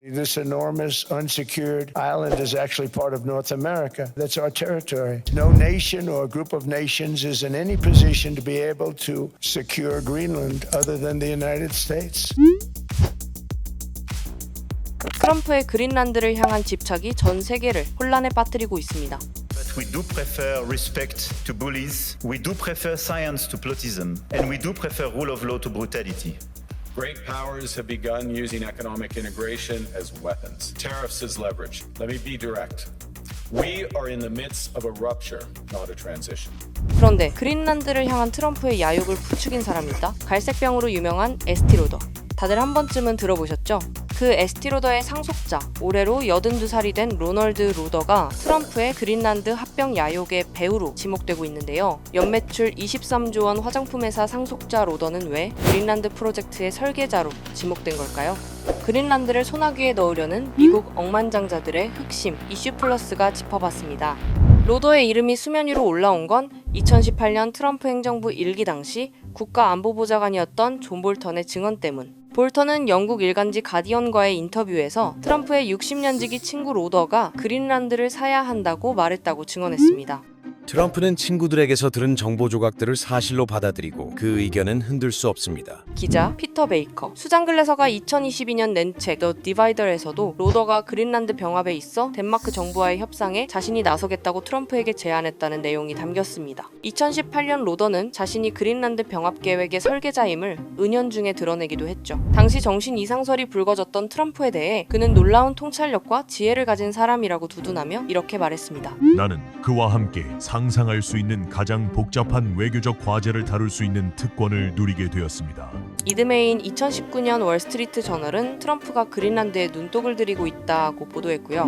This enormous unsecured island is actually part of North America. That's our territory. No nation or group of nations is in any position to be able to secure Greenland other than the United States. 트럼프의 그린란드를 향한 집착이 전 세계를 혼란에 빠뜨리고 있습니다. But we do prefer respect to bullies, we do prefer science to plotism, and we do prefer rule of law to brutality. Great powers have begun using economic integration as weapons, tariffs as leverage. Let me be direct. We are in the midst of a rupture, not a transition. 그런데 그린란드를 향한 트럼프의 야욕을 부추긴 사람이 있다. 갈색병으로 유명한 에스티 로더. 다들 한 번쯤은 들어보셨죠? 그 에스티 로더의 상속자, 올해로 82살이 된 로널드 로더가 트럼프의 그린란드 합병 야욕의 배우로 지목되고 있는데요. 연매출 23조 원 화장품 회사 상속자 로더는 왜 그린란드 프로젝트의 설계자로 지목된 걸까요? 그린란드를 소나기에 넣으려는 미국 억만장자들의 흑심 이슈 플러스가 짚어봤습니다. 로더의 이름이 수면 위로 올라온 건 2018년 트럼프 행정부 1기 당시 국가안보보좌관이었던 존 볼턴의 증언 때문. 볼턴은 영국 일간지 가디언과의 인터뷰에서 트럼프의 60년지기 친구 로더가 그린란드를 사야 한다고 말했다고 증언했습니다. 트럼프는 친구들에게서 들은 정보 조각들을 사실로 받아들이고 그 의견은 흔들 수 없습니다. 기자 피터 베이커, 수잔글래서가 2022년 낸 책 The Divider에서도 로더가 그린란드 병합에 있어 덴마크 정부와의 협상에 자신이 나서겠다고 트럼프에게 제안했다는 내용이 담겼습니다. 2018년 로더는 자신이 그린란드 병합 계획의 설계자임을 은연중에 드러내기도 했죠. 당시 정신 이상설이 불거졌던 트럼프에 대해 그는 놀라운 통찰력과 지혜를 가진 사람이라고 두둔하며 이렇게 말했습니다. 나는 그와 함께 상상할 수 있는 가장 복잡한 외교적 과제를 다룰 수 있는 특권을 누리게 되었습니다. 이듬해인 2019년 월스트리트 저널은 트럼프가 그린란드에 눈독을 들이고 있다고 보도했고요.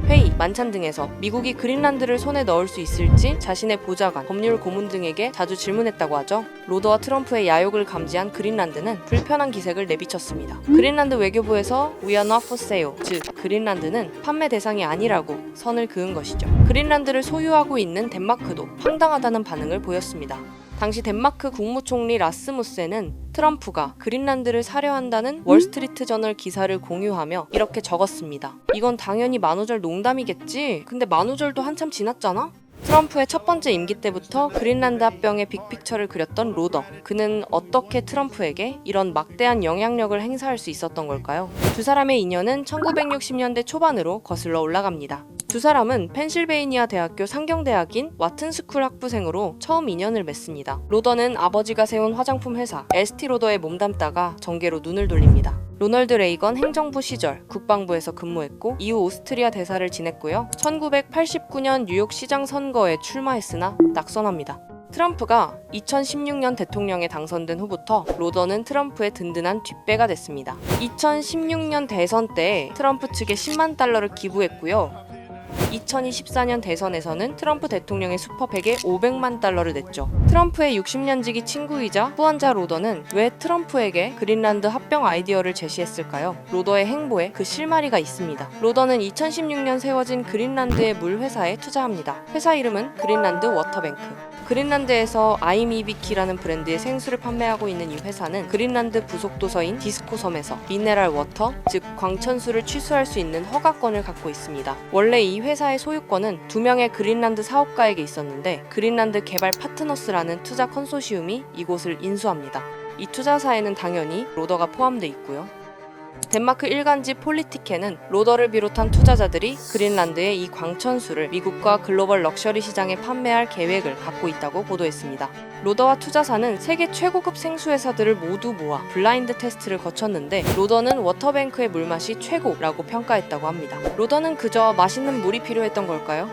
회의, 만찬 등에서 미국이 그린란드를 손에 넣을 수 있을지 자신의 보좌관, 법률 고문 등에게 자주 질문했다고 하죠. 로더와 트럼프의 야욕을 감지한 그린란드는 불편한 기색을 내비쳤습니다. 그린란드 외교부에서 We are not for sale, 즉 그린란드는 판매 대상이 아니라고 선을 그은 것이죠. 그린란드를 소유하고 있는 덴마크도 황당하다는 반응을 보였습니다. 당시 덴마크 국무총리 라스무센은 트럼프가 그린란드를 사려 한다는 월스트리트 저널 기사를 공유하며 이렇게 적었습니다. 이건 당연히 만우절 농담이겠지? 근데 만우절도 한참 지났잖아? 트럼프의 첫 번째 임기 때부터 그린란드 합병의 빅픽처를 그렸던 로더. 그는 어떻게 트럼프에게 이런 막대한 영향력을 행사할 수 있었던 걸까요? 두 사람의 인연은 1960년대 초반으로 거슬러 올라갑니다. 두 사람은 펜실베이니아 대학교 상경대학인 와튼스쿨 학부생으로 처음 인연을 맺습니다. 로더는 아버지가 세운 화장품 회사 에스티 로더에 몸담다가 정계로 눈을 돌립니다. 로널드 레이건 행정부 시절 국방부에서 근무했고 이후 오스트리아 대사를 지냈고요. 1989년 뉴욕 시장 선거에 출마했으나 낙선합니다. 트럼프가 2016년 대통령에 당선된 후부터 로더는 트럼프의 든든한 뒷배가 됐습니다. 2016년 대선 때 트럼프 측에 10만 달러를 기부했고요. 2024년 대선에서는 트럼프 대통령의 슈퍼팩에 500만 달러를 냈죠. 트럼프의 60년지기 친구이자 후원자 로더는 왜 트럼프에게 그린란드 합병 아이디어를 제시했을까요? 로더의 행보에 그 실마리가 있습니다. 로더는 2016년 세워진 그린란드의 물 회사에 투자합니다. 회사 이름은 그린란드 워터뱅크. 그린란드에서 아이미비키라는 브랜드의 생수를 판매하고 있는 이 회사는 그린란드 부속 도서인 디스코 섬에서 미네랄 워터, 즉 광천수를 취수할 수 있는 허가권을 갖고 있습니다. 원래 이 회사의 소유권은 2명의 그린란드 사업가에게 있었는데 그린란드 개발 파트너스라는 투자 컨소시움이 이곳을 인수합니다. 이 투자사에는 당연히 로더가 포함돼 있고요. 덴마크 일간지 폴리티케는 로더를 비롯한 투자자들이 그린란드의 이 광천수를 미국과 글로벌 럭셔리 시장에 판매할 계획을 갖고 있다고 보도했습니다. 로더와 투자사는 세계 최고급 생수 회사들을 모두 모아 블라인드 테스트를 거쳤는데 로더는 워터뱅크의 물맛이 최고라고 평가했다고 합니다. 로더는 그저 맛있는 물이 필요했던 걸까요?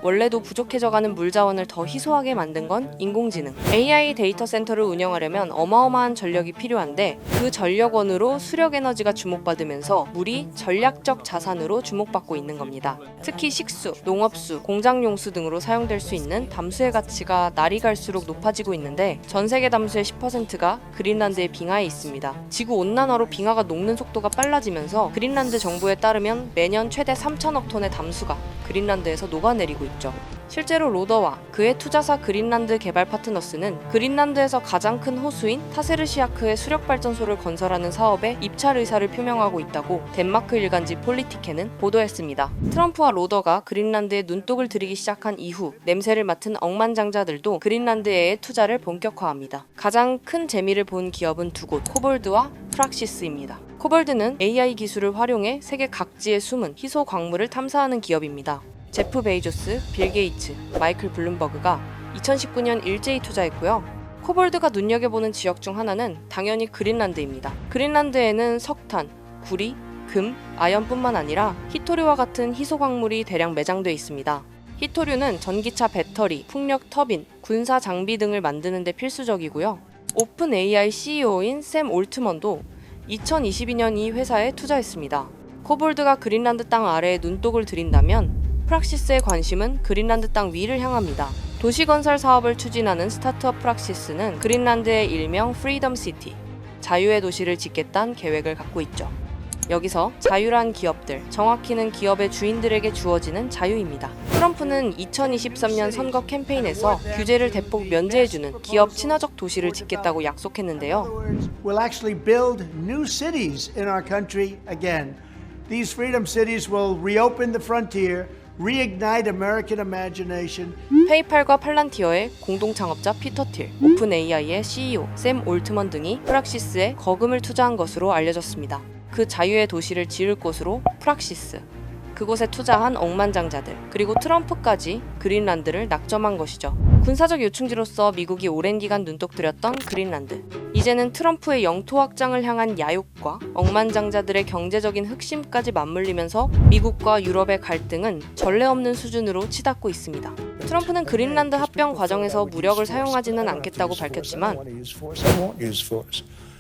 원래도 부족해져가는 물 자원을 더 희소하게 만든 건 인공지능. AI 데이터 센터를 운영하려면 어마어마한 전력이 필요한데 그 전력원으로 수력 에너지가 주목받으면서 물이 전략적 자산으로 주목받고 있는 겁니다. 특히 식수, 농업수, 공장용수 등으로 사용될 수 있는 담수의 가치가 날이 갈수록 높아지고 있는데 전 세계 담수의 10%가 그린란드의 빙하에 있습니다. 지구 온난화로 빙하가 녹는 속도가 빨라지면서 그린란드 정부에 따르면 매년 최대 3천억 톤의 담수가 그린란드에서 녹아내리고 있죠. 실제로 로더와 그의 투자사 그린란드 개발 파트너스는 그린란드에서 가장 큰 호수인 타세르시아크의 수력발전소를 건설하는 사업에 입찰 의사를 표명하고 있다고 덴마크 일간지 폴리티케는 보도했습니다. 트럼프와 로더가 그린란드에 눈독을 들이기 시작한 이후 냄새를 맡은 억만장자들도 그린란드에의 투자를 본격화합니다. 가장 큰 재미를 본 기업은 두 곳, 코볼드와 프락시스입니다. 코볼드는 AI 기술을 활용해 세계 각지에 숨은 희소 광물을 탐사하는 기업입니다. 제프 베이조스, 빌 게이츠, 마이클 블룸버그가 2019년 일제히 투자했고요. 코볼드가 눈여겨보는 지역 중 하나는 당연히 그린란드입니다. 그린란드에는 석탄, 구리, 금, 아연뿐만 아니라 히토류와 같은 희소 광물이 대량 매장돼 있습니다. 히토류는 전기차 배터리, 풍력 터빈, 군사 장비 등을 만드는 데 필수적이고요. 오픈 AI CEO인 샘 올트먼도 2022년 이 회사에 투자했습니다. 코볼드가 그린란드 땅 아래에 눈독을 들인다면 프락시스의 관심은 그린란드 땅 위를 향합니다. 도시건설 사업을 추진하는 스타트업 프락시스는 그린란드의 일명 프리덤 시티, 자유의 도시를 짓겠다는 계획을 갖고 있죠. 여기서 자유란 기업들, 정확히는 기업의 주인들에게 주어지는 자유입니다. 트럼프는 2023년 선거 캠페인에서 규제를 대폭 면제해주는 기업 친화적 도시를 짓겠다고 약속했는데요. We'll actually build new cities in our country again. These freedom cities will reopen the frontier, reignite American imagination. 페이팔과 팔란티어의 공동 창업자 피터 틸, 오픈 AI의 CEO 샘 올트먼 등이 프락시스에 거금을 투자한 것으로 알려졌습니다. 그 자유의 도시를 지을 곳으로 프락시스, 그곳에 투자한 억만장자들, 그리고 트럼프까지 그린란드를 낙점한 것이죠. 군사적 요충지로서 미국이 오랜 기간 눈독 들였던 그린란드. 이제는 트럼프의 영토 확장을 향한 야욕과 억만장자들의 경제적인 흑심까지 맞물리면서 미국과 유럽의 갈등은 전례 없는 수준으로 치닫고 있습니다. 트럼프는 그린란드 합병 과정에서 무력을 사용하지는 않겠다고 밝혔지만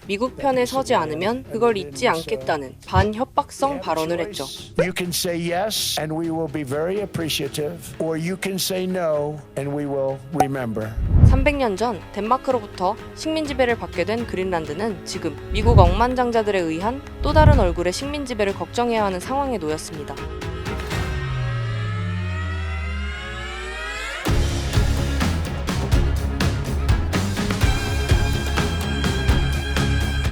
미국 편에 서지 않으면 그걸 잊지 않겠다는 반협박성 발언을 했죠. You can say yes and we will be very appreciative, or you can say no and we will remember. 300년 전 덴마크로부터 식민 지배를 받게 된 그린란드는 지금 미국 억만장자들에 의한 또 다른 얼굴의 식민 지배를 걱정해야 하는 상황에 놓였습니다.